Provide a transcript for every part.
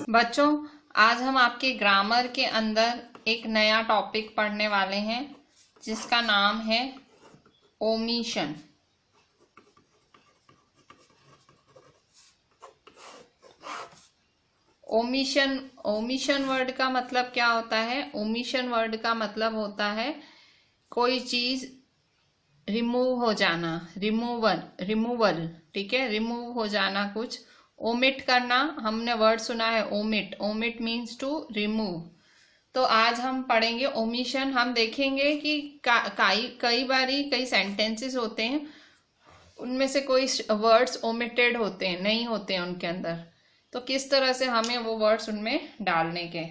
बच्चों, आज हम आपके ग्रामर के अंदर एक नया टॉपिक पढ़ने वाले हैं जिसका नाम है ओमिशन। ओमिशन वर्ड का मतलब क्या होता है? ओमिशन वर्ड का मतलब होता है कोई चीज रिमूव हो जाना, रिमूवल। ठीक है, रिमूव हो जाना कुछ। ओमिट करना, हमने वर्ड सुना है ओमिट मीन्स टू रिमूव। तो आज हम पढ़ेंगे ओमिशन। हम देखेंगे कि कई बारी कई सेंटेंसेस होते हैं, उनमें से कोई वर्ड्स ओमिटेड होते हैं, नहीं होते हैं उनके अंदर, तो किस तरह से हमें वो वर्ड्स उनमें डालने के।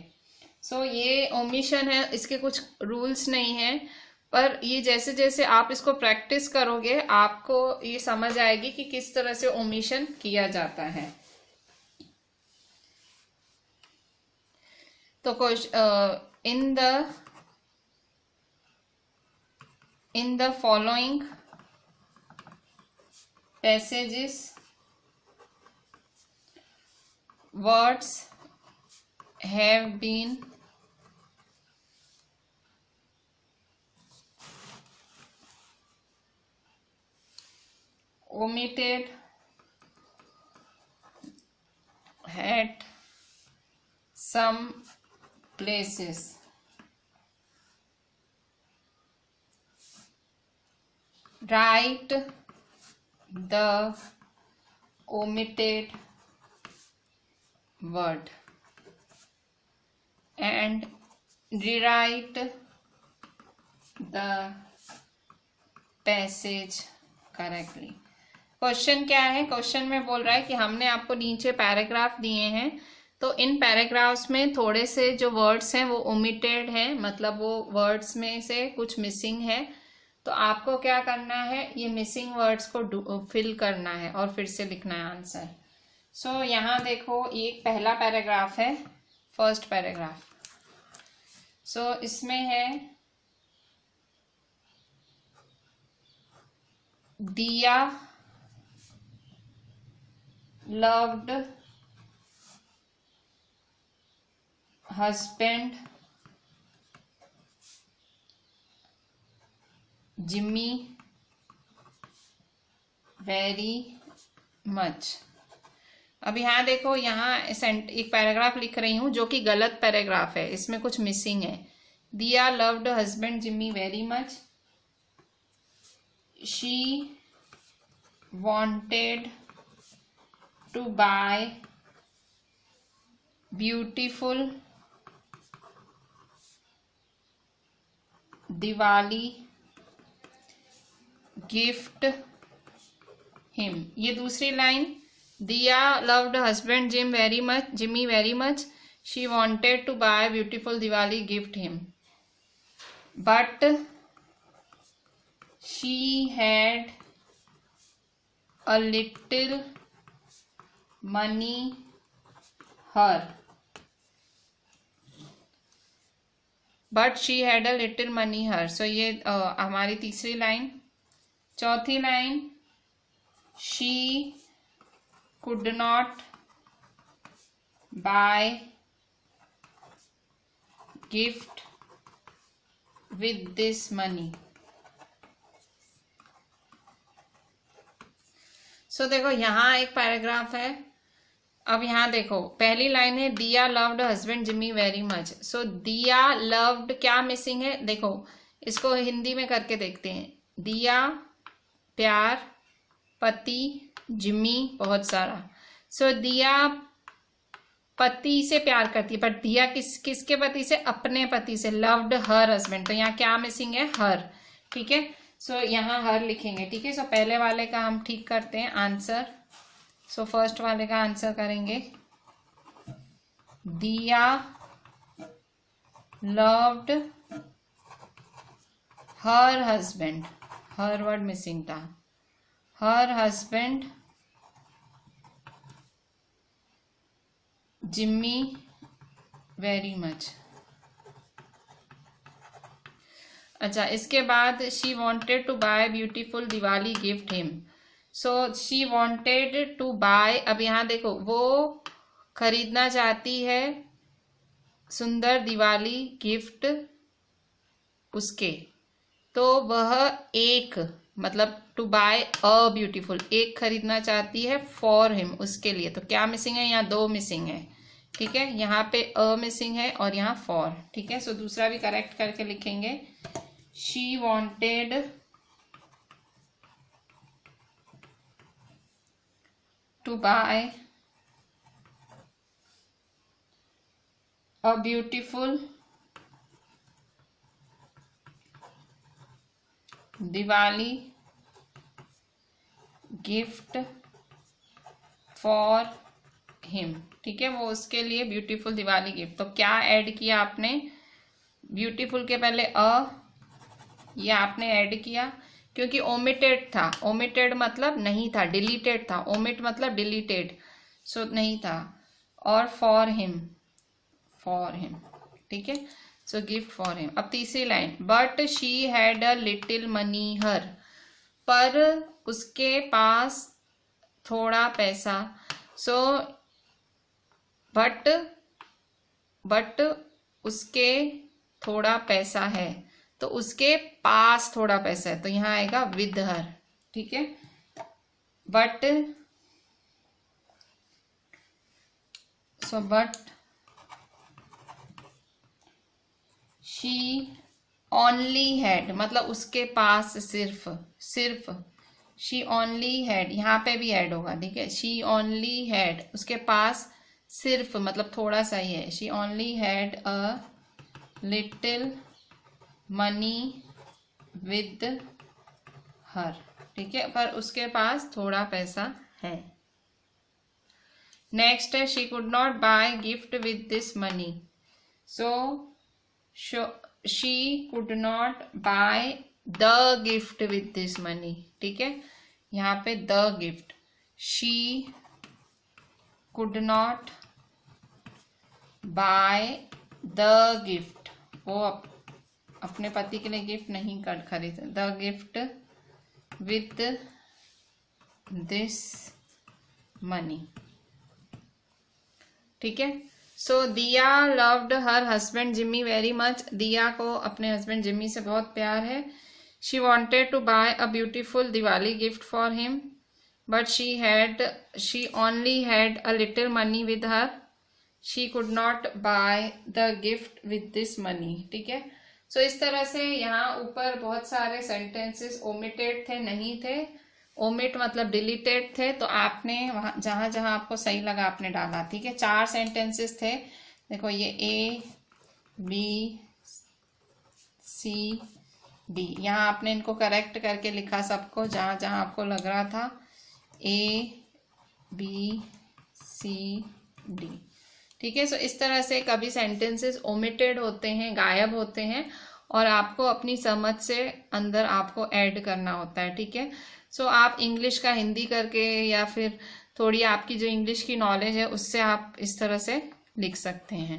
ये ओमिशन है, इसके कुछ रूल्स नहीं है, पर ये जैसे जैसे आप इसको प्रैक्टिस करोगे आपको ये समझ आएगी कि किस तरह से ओमिशन किया जाता है। तो in the following passages words have been omitted at some places. Write the omitted word and rewrite the passage correctly. Question क्या है? क्वेश्चन में बोल रहा है कि हमने आपको नीचे पैराग्राफ दिए हैं, तो इन पैराग्राफ्स में थोड़े से जो वर्ड्स हैं वो ओमिटेड है, मतलब वो वर्ड्स में से कुछ मिसिंग है। तो आपको क्या करना है, ये मिसिंग वर्ड्स को फिल करना है और फिर से लिखना है आंसर। यहाँ देखो, ये पहला पैराग्राफ है, फर्स्ट पैराग्राफ। इसमें है दिया loved husband Jimmy very much. अब यहाँ देखो, यहाँ एक पैराग्राफ लिख रही हूँ जो कि गलत पैराग्राफ है, इसमें कुछ मिसिंग है। दिया loved husband Jimmy very much, she wanted to buy beautiful Diwali gift him। ये दूसरी लाइन, दिया loved husband Jimmy very much, she wanted to buy beautiful Diwali gift him, but she had a little money her, ये हमारी तीसरी line. चौथी line, she could not buy gift with this money। देखो, यहाँ एक paragraph है। अब यहाँ देखो, पहली लाइन है दिया loved husband Jimmy very much. दिया लव्ड, क्या मिसिंग है? देखो, इसको हिंदी में करके देखते हैं। दिया प्यार, पति जिम्मी बहुत सारा। दिया पति से प्यार करती है, पर दिया किसके पति से? अपने पति से। लव्ड हर हस्बैंड, तो यहाँ क्या मिसिंग है? हर। ठीक है, यहाँ हर लिखेंगे। ठीक है, पहले वाले का हम ठीक करते हैं आंसर। फर्स्ट वाले का आंसर करेंगे, दिया लव्ड हर हस्बैंड, हर वर्ड मिसिंग था, her husband Jimmy very much. अच्छा, इसके बाद she wanted to buy beautiful Diwali gift him. She wanted to buy, अब यहाँ देखो वो खरीदना चाहती है सुंदर दिवाली गिफ्ट उसके, तो वह एक मतलब टू बाय अ ब्यूटीफुल, एक खरीदना चाहती है फॉर हिम उसके लिए। तो क्या मिसिंग है? यहाँ दो मिसिंग है, ठीक है। यहाँ पे अ मिसिंग है और यहाँ फॉर, ठीक है। सो दूसरा भी करेक्ट करके लिखेंगे। She wanted to buy a beautiful Diwali gift for him, ठीक है। वो उसके लिए ब्यूटीफुल दिवाली गिफ्ट। तो क्या ऐड किया आपने? ब्यूटीफुल के पहले ये आपने ऐड किया क्योंकि ओमिटेड था। ओमिटेड मतलब नहीं था, डिलीटेड था। ओमिट मतलब डिलीटेड, सो नहीं था। और फॉर हिम, ठीक है। So gift for him. अब तीसरी line, but she had a little money her, पर उसके पास थोड़ा पैसा। सो बट उसके थोड़ा पैसा है, तो उसके पास थोड़ा पैसा है, तो यहाँ आएगा विद हर, ठीक है। बट शी ओनली हैड मतलब उसके पास सिर्फ शी ओनली हैड, यहाँ पे भी ऐड होगा, ठीक है। शी ओनली हैड, उसके पास सिर्फ मतलब थोड़ा सा ही है। She only had a little money with her, ठीक है, पर उसके पास थोड़ा पैसा है। नेक्स्ट है, she could not buy gift with this money. So she could not buy the gift with this money, ठीक है। यहाँ पे the gift, she could not buy the gift, वो अपने पति के लिए गिफ्ट नहीं खरीद, the gift with this money, ठीक है। So Diya loved her husband Jimmy very much, Diya को अपने हस्बैंड जिम्मी से बहुत प्यार है। She wanted to buy a beautiful Diwali gift for him, but she only had a little money with her, she could not buy the gift with this money, ठीक है। सो इस तरह से यहाँ ऊपर बहुत सारे सेंटेंसेस ओमिटेड थे, नहीं थे। ओमिट मतलब डिलीटेड थे, तो आपने वहां जहां जहां आपको सही लगा आपने डाला, ठीक है। 4 सेंटेंसेस थे, देखो ये ए बी सी डी, यहाँ आपने इनको करेक्ट करके लिखा सबको जहां जहां आपको लग रहा था, ए बी सी डी, ठीक है। सो इस तरह से कभी सेंटेंसेस ओमिटेड होते हैं, गायब होते हैं, और आपको अपनी समझ से अंदर आपको ऐड करना होता है, ठीक है। सो आप इंग्लिश का हिंदी करके या फिर थोड़ी आपकी जो इंग्लिश की नॉलेज है उससे आप इस तरह से लिख सकते हैं।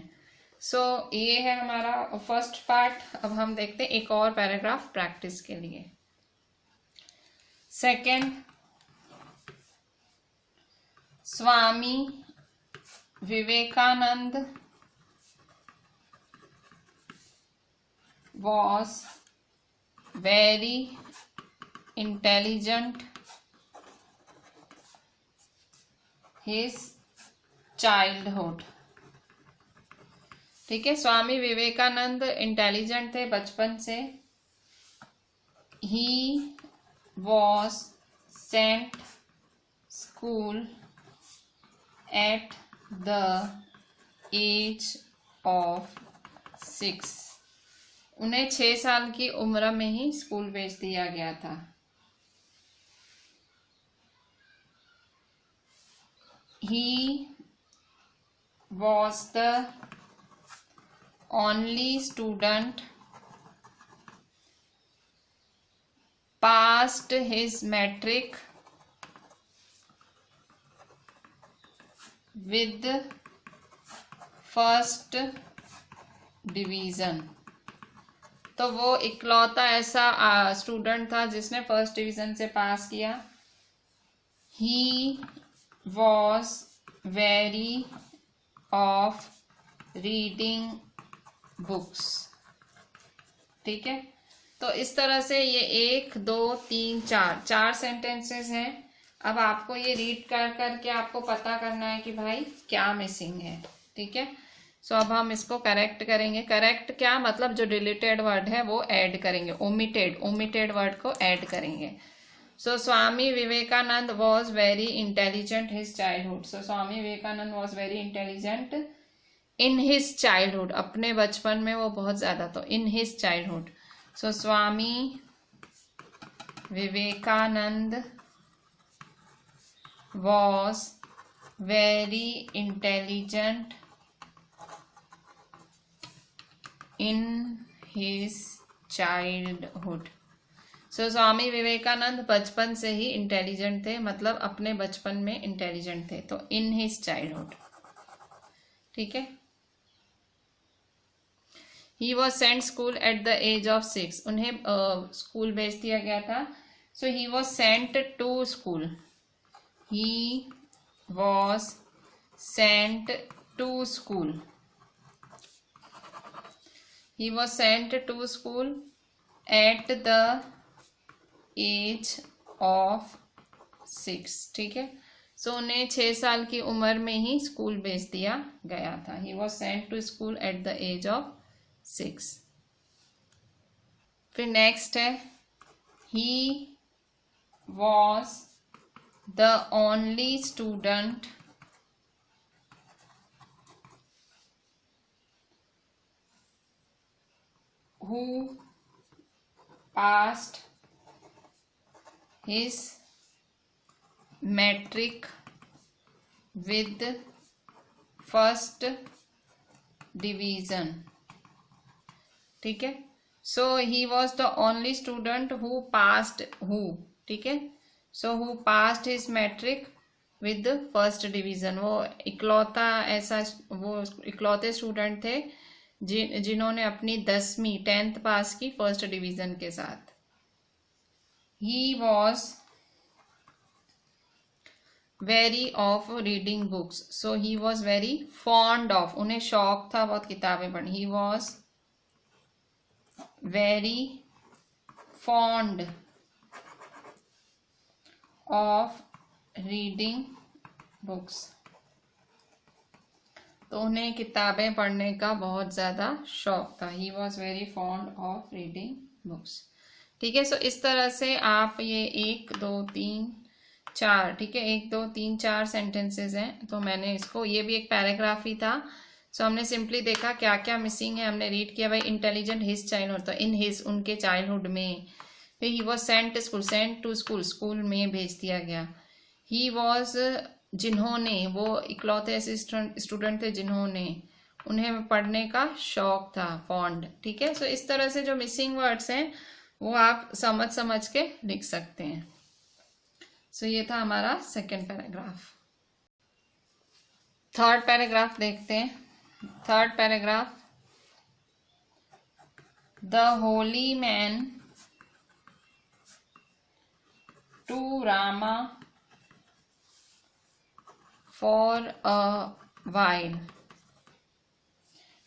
सो ये है हमारा फर्स्ट पार्ट। अब हम देखते हैं एक और पैराग्राफ प्रैक्टिस के लिए। Second, Swami Vivekananda was very intelligent his childhood, ठीक है। स्वामी विवेकानंद इंटेलिजेंट थे बचपन से। he was sent school at the age of 6, उन्हें 6 साल की उम्र में ही स्कूल भेज दिया गया था। He was the only student passed his metric with first division, तो वो इकलौता ऐसा स्टूडेंट था जिसने फर्स्ट डिवीजन से पास किया। He was very of reading books. ठीक है, तो इस तरह से ये 1 2 3 4 सेंटेंसेस हैं। अब आपको ये रीड कर करके आपको पता करना है कि भाई क्या मिसिंग है। ठीक है, सो अब हम इसको करेक्ट करेंगे। करेक्ट क्या मतलब, जो डिलीटेड वर्ड है वो ऐड करेंगे, ओमिटेड वर्ड को ऐड करेंगे। So Swami Vivekananda was very intelligent his childhood. So Swami Vivekananda was very intelligent in his childhood, अपने बचपन में वो बहुत ज्यादा, तो in his childhood. So Swami Vivekananda was very intelligent in his childhood। So Swami Vivekananda बचपन से ही इंटेलिजेंट थे, मतलब अपने बचपन में इंटेलिजेंट थे, तो इन हिज चाइल्डहुड। ठीक है, he was sent school at the age of 6, उन्हें स्कूल भेज दिया गया था। So he was sent to school, he was sent to school, he was sent to school at the age of 6। ठीक है, सो उन्हें 6 साल की उम्र में ही स्कूल भेज दिया गया था। he was sent to school at the age of 6। फिर नेक्स्ट है, he was the only student who passed his metric with first division। ठीक है, so he was the only student who passed, ठीक है, so who passed his matric with first division. वो इकलौता ऐसा, वो इकलौते स्टूडेंट थे जिन्होंने अपनी 10वीं 10th पास की फर्स्ट डिवीजन के साथ। He was very of reading books, so he was very fond of, उन्हें शौक था बहुत किताबें पढ़ने। He was very fond of reading books, तो उन्हें किताबें पढ़ने का बहुत ज़्यादा शौक था। He was very fond of reading books. ठीक है, सो इस तरह से आप ये 1 2 3 4, ठीक है, 1 2 3 4 सेंटेंसेस हैं। तो मैंने इसको, ये भी एक पैराग्राफ ही था, सो हमने सिंपली देखा क्या क्या मिसिंग है, हमने रीड किया भाई इंटेलिजेंट हिज चाइल्डहुड, तो इन हिज उनके चाइल्डहुड में। फिर he was sent school, sent to school, school में भेज दिया गया। ही वॉज, जिन्होंने, वो इकलौते ऐसे स्टूडेंट थे जिन्होंने, उन्हें पढ़ने का शौक था, फॉन्ड। ठीक है, सो इस तरह से जो मिसिंग वर्ड्स हैं वो आप समझ के लिख सकते हैं। सो ये था हमारा सेकेंड पैराग्राफ। थर्ड पैराग्राफ देखते हैं। Third paragraph, the holy man to Rama for a while,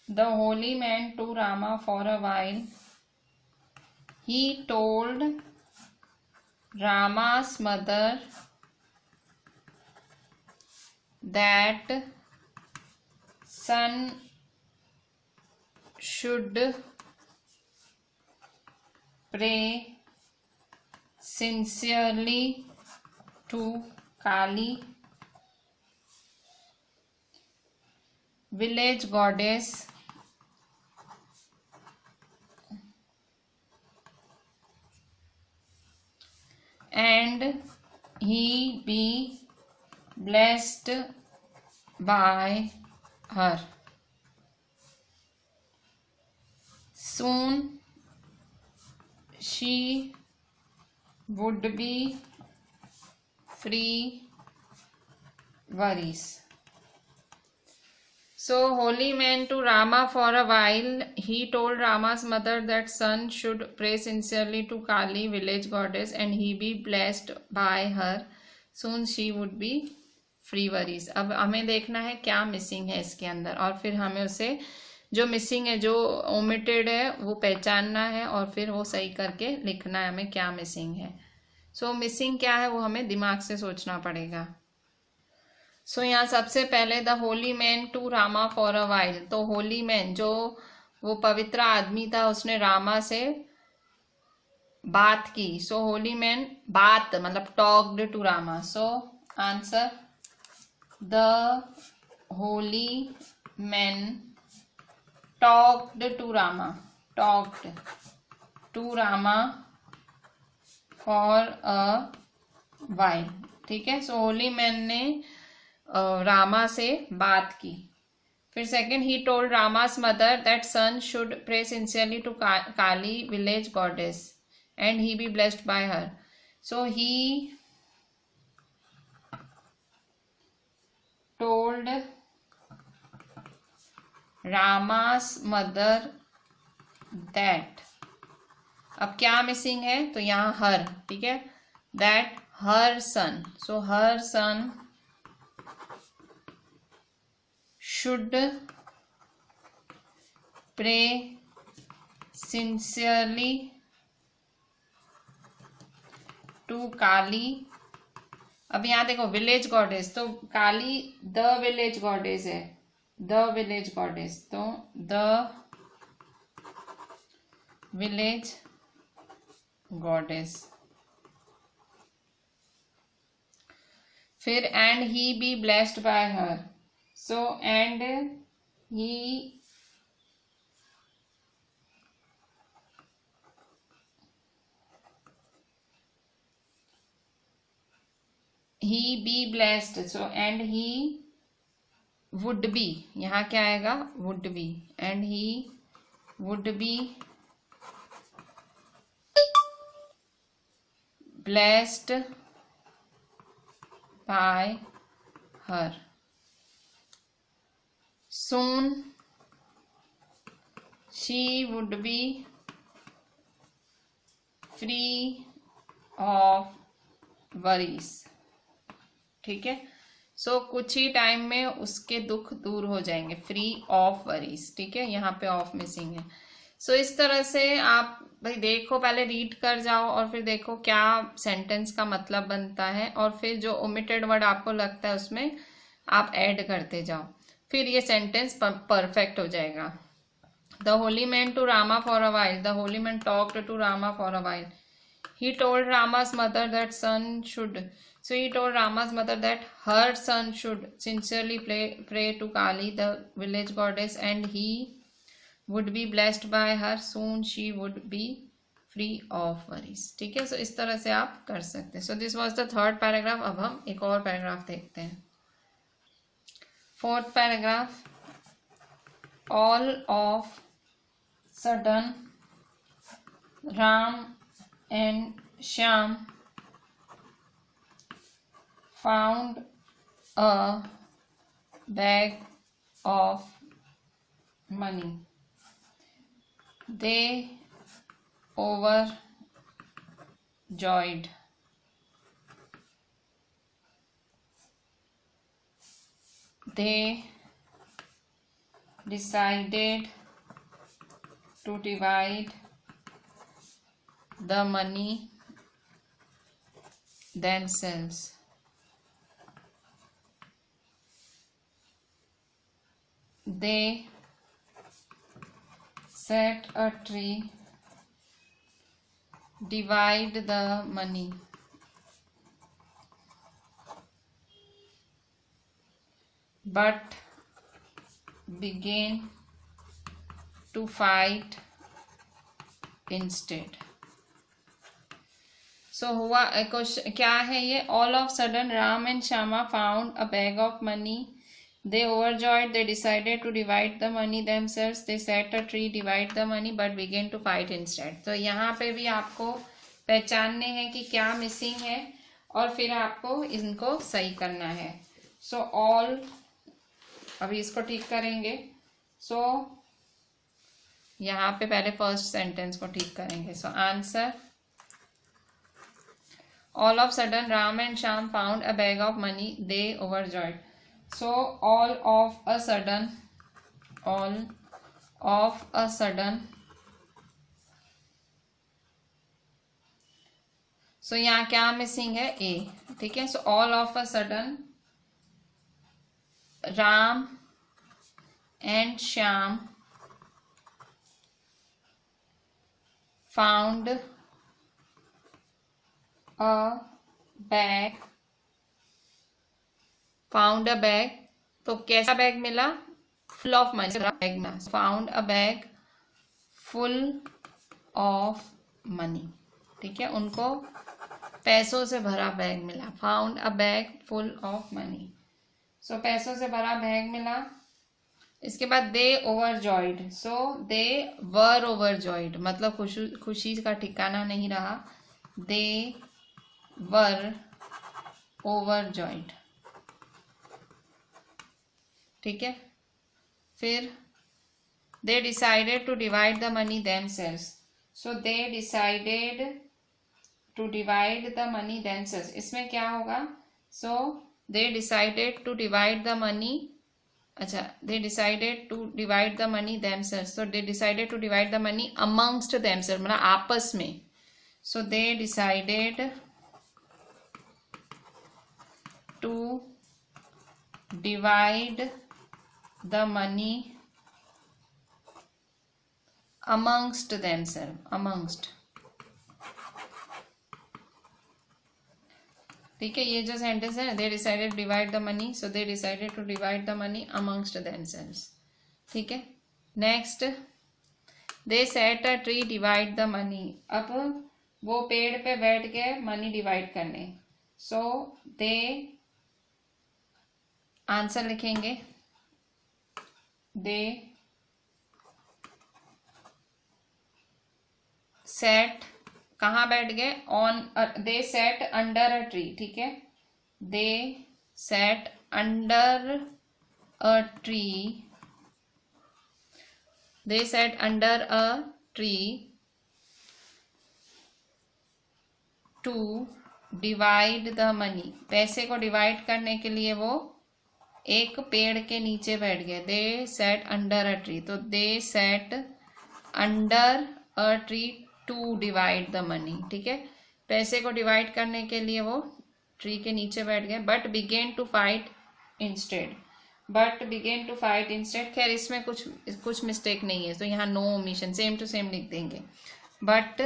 the holy man to Rama for a while, he told Rama's mother that son should pray sincerely to Kali, village goddess, and he be blessed by her. Soon she would be free worries. So holy man to Rama for a while, he told Rama's mother that son should pray sincerely to Kali, village goddess, and he be blessed by her. Soon she would be free worries. अब हमें देखना है क्या missing है इसके अंदर, और फिर हमें उसे जो मिसिंग है, जो ओमिटेड है, वो पहचानना है और फिर वो सही करके लिखना है हमें क्या मिसिंग है। सो मिसिंग क्या है वो हमें दिमाग से सोचना पड़ेगा। सो यहाँ सबसे पहले the holy man to Rama for a while. तो होली मैन, जो वो पवित्र आदमी था, उसने रामा से बात की। सो होली मैन बात मतलब talked to Rama. So answer the holy man talked to Rama, talked to Rama for a while. ठीक है, सो होली मैन ने रामा से बात की। फिर second, he told Rama's mother that son should pray sincerely to Kali village goddess and he be blessed by her. So he told Rama's mother that, अब क्या missing है तो यहाँ हर, ठीक है, that her son, so her son should pray sincerely to Kali. अब यहाँ देखो विलेज गॉडेस, तो काली द विलेज गॉडेस है, द विलेज गॉडेस, तो द विलेज गॉडेस। फिर and he be blessed by her, so and he be blessed, so and he would be, यहाँ क्या आएगा would be, and he would be blessed by her. Soon she would be free of worries. ठीक है, सो कुछ ही time में उसके दुख दूर हो जाएंगे, फ्री ऑफ वरीज। ठीक है, यहाँ पे ऑफ मिसिंग है। सो इस तरह से आप भाई देखो, पहले रीड कर जाओ और फिर देखो क्या सेंटेंस का मतलब बनता है, और फिर जो ओमिटेड वर्ड आपको लगता है उसमें आप ऐड करते जाओ, फिर ये सेंटेंस परफेक्ट हो जाएगा। The holy man to Rama for a while, the holy man talked to Rama for a while. He told Rama's mother that son should. So he told Rama's mother that her son should sincerely pray to Kali, the village goddess, and he would be blessed by her. Soon she would be free of worries. ठीक है, so इस तरह से आप कर सकते हैं। So this was the third paragraph. अब हम एक और पैराग्राफ देखते हैं। Fourth paragraph. All of sudden Ram and Shyam found a bag of money. They overjoyed. They decided to divide the money themselves. They set a tree, divide the money, but began to fight instead. So हुआ क्या है ये? All of sudden Ram and Shama found a bag of money. They overjoyed. They decided to divide the money themselves. They set a tree, divide the money, but began to fight instead. तो यहाँ पे भी आपको पहचानने हैं कि क्या missing है और फिर आपको इनको सही करना है। So all, अभी इसको ठीक करेंगे। So यहाँ पे पहले फर्स्ट सेंटेंस को ठीक करेंगे। So answer All of sudden, Ram and Shyam found a bag of money. They overjoyed. So all of a sudden. So यहाँ क्या मिसिंग है? ए. ठीक है. So all of a sudden, Ram and Shyam found a bag. तो कैसा bag मिला? Full of money. Bag ना, found a bag full of money. ठीक है, उनको पैसों से भरा बैग मिला. Found a bag full of money. So पैसों से भरा बैग मिला. इसके बाद दे overjoyed. So they were overjoyed, मतलब खुशी का ठिकाना नहीं रहा. They were overjoyed. ठीक है. फिर they decided to divide the money themselves. So they decided to divide the money themselves. इसमें क्या होगा? So they decided to divide the money. अच्छा, they decided to divide the money themselves. So they decided to divide the money amongst themselves, मतलब आपस में. So they decided to divide the money amongst themselves. ठीक है, ये जो sentence है, they decided divide the money. So they decided to divide the money amongst themselves. ठीक है. Next, they set a tree divide the money. अब वो पेड़ पे बैठ के मनी डिवाइड करने. सो दे, आंसर लिखेंगे. दे सेट, कहाँ बैठ गए? On. They sat under a tree. ठीक है, they sat under a tree. They sat under a tree to divide the money. पैसे को डिवाइड करने के लिए वो एक पेड़ के नीचे बैठ गए. They sat under a tree. तो they sat under a tree to divide the money. ठीक है, पैसे को डिवाइड करने के लिए वो ट्री के नीचे बैठ गए. But began to fight instead. खैर, इसमें कुछ मिस्टेक नहीं है, तो यहाँ no omission, same to same लिख देंगे. But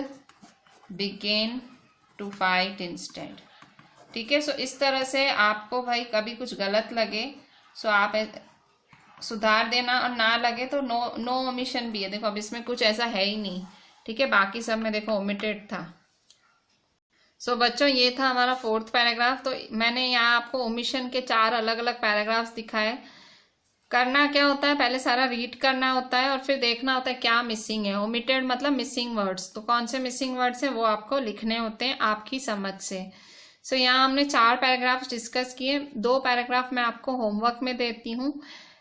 began to fight instead. ठीक है. सो इस तरह से आपको भाई कभी कुछ गलत लगे सो आप सुधार देना, और ना लगे तो नो ओमिशन भी है. देखो अब इसमें कुछ ऐसा है ही नहीं. ठीक है, बाकी सब में देखो ओमिटेड था. सो बच्चों, ये था हमारा 4th पैराग्राफ. तो मैंने यहाँ आपको ओमिशन के 4 अलग अलग पैराग्राफ्स दिखाए. करना क्या होता है? पहले सारा रीड करना होता है और फिर देखना होता है क्या मिसिंग है. ओमिटेड मतलब मिसिंग वर्ड्स. तो कौन से मिसिंग वर्ड्स हैं वो आपको लिखने होते हैं आपकी समझ से. सो यहाँ हमने 4 पैराग्राफ्स डिस्कस किए. 2 पैराग्राफ मैं आपको होमवर्क में देती हूँ.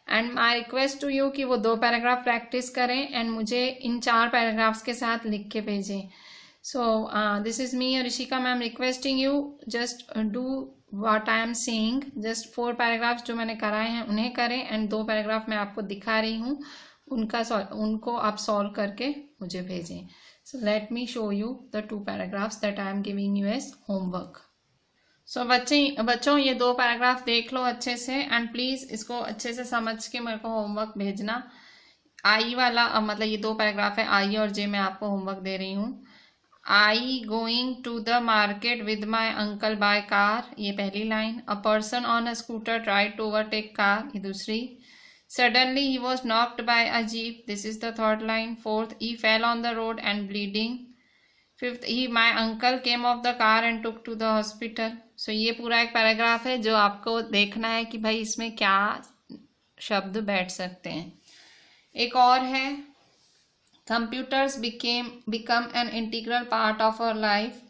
And my request to you कि वो 2 पैराग्राफ प्रैक्टिस करें एंड मुझे इन 4 पैराग्राफ्स के साथ लिख के भेजें. So this is me Rishika ma'am requesting you, just do what I am saying. Just 4 paragraphs जो मैंने कराए हैं उन्हें करें, एंड 2 पैराग्राफ मैं आपको दिखा रही हूँ, उनको आप सॉल्व करके मुझे भेजें. So let me show you the 2 paragraphs that I am giving you as homework. So बच्चों ये 2 पैराग्राफ देख लो अच्छे से, एंड प्लीज इसको अच्छे से समझ के मेरे को होमवर्क भेजना. आई वाला, मतलब ये 2 पैराग्राफ है, आई और जे, मैं आपको होमवर्क दे रही हूँ. I going to the market with my uncle by car, ये पहली line. A person on a scooter tried to overtake car, ये दूसरी. Suddenly he was knocked by a jeep, this is the 3rd line. 4th, he fell on the road and bleeding. 5th, my uncle came off the car and took to the hospital. So ये पूरा एक paragraph है जो आपको देखना है कि भाई इसमें क्या शब्द बैठ सकते हैं. एक और है, computers become an integral part of our life.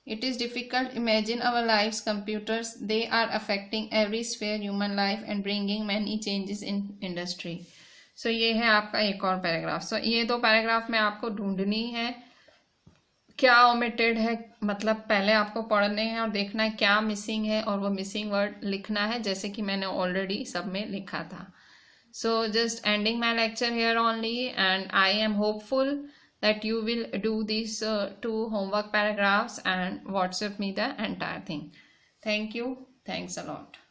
It is difficult to imagine our lives. Computers, they are affecting every sphere human life and bringing many changes in industry. So ये है आपका एक और पैराग्राफ. So ये 2 paragraph में आपको ढूंढनी है क्या ओमिटेड है, मतलब पहले आपको पढ़ने हैं और देखना है क्या मिसिंग है और वो मिसिंग वर्ड लिखना है, जैसे कि मैंने ऑलरेडी सब में लिखा था. So just ending my lecture here only, and I am hopeful that you will do these two homework paragraphs and WhatsApp me the entire thing. Thank you. Thanks a lot.